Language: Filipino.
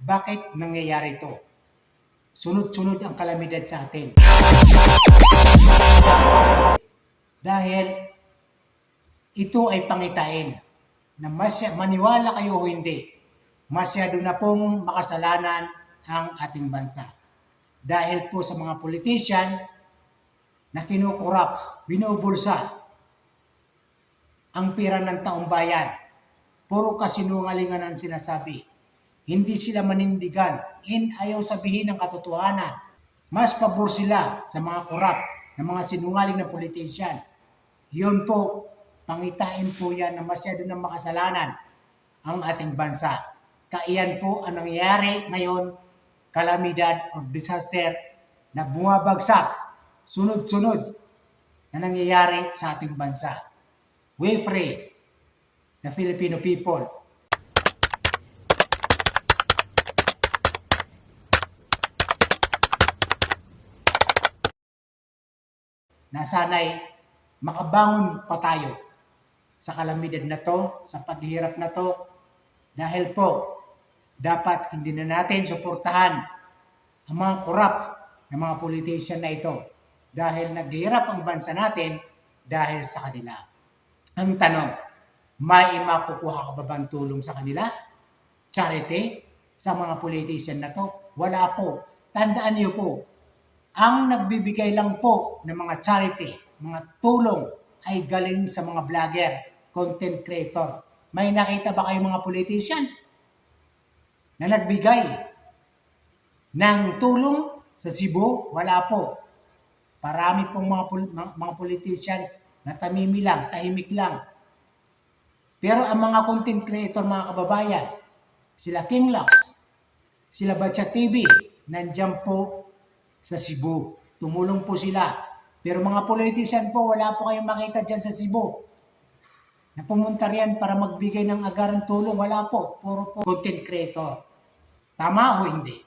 Bakit nangyayari ito? Sunod-sunod ang kalamidad sa atin. Dahil ito ay pangitain na maniwala kayo o hindi, masyado na pong makasalanan ang ating bansa. Dahil po sa mga politician na kinukurap, binubulsa ang pira ng taong bayan. Puro kasinungalingan ang sinasabi. Hindi sila manindigan. Ayaw sabihin ang katotohanan. Mas pabor sila sa mga kurap, na mga sinungaling na politician. Yun po, pangitain po yan na masyado ng makasalanan ang ating bansa. Kaiyan po ang nangyayari ngayon, kalamidad o disaster na bumabagsak, sunod-sunod na nangyayari sa ating bansa. We pray the Filipino people na sana'y makabangon pa tayo sa kalamidad na to, sa paghihirap na to, dahil po dapat hindi na natin suportahan ang mga korap ng mga politician na ito dahil naghihirap ang bansa natin dahil sa kanila. Ang tanong, may makukuha ka ba bang tulong sa kanila? Charity? Sa mga politician na to? Wala po. Tandaan niyo po, ang nagbibigay lang po ng mga charity, mga tulong ay galing sa mga vlogger, content creator. May nakita ba kayong mga politician na nagbigay ng tulong sa Cebu? Wala po. Parami pong mga politician na tamimi lang, tahimik lang. Pero ang mga content creator, mga kababayan, sila King Lux, sila Batcha TV, nandiyan po sa Cebu. Tumulong po sila. Pero mga politician po, wala po kayong makita dyan sa Cebu na pumunta riyan para magbigay ng agarang tulong. Wala po. Puro po content creator. Tama o hindi?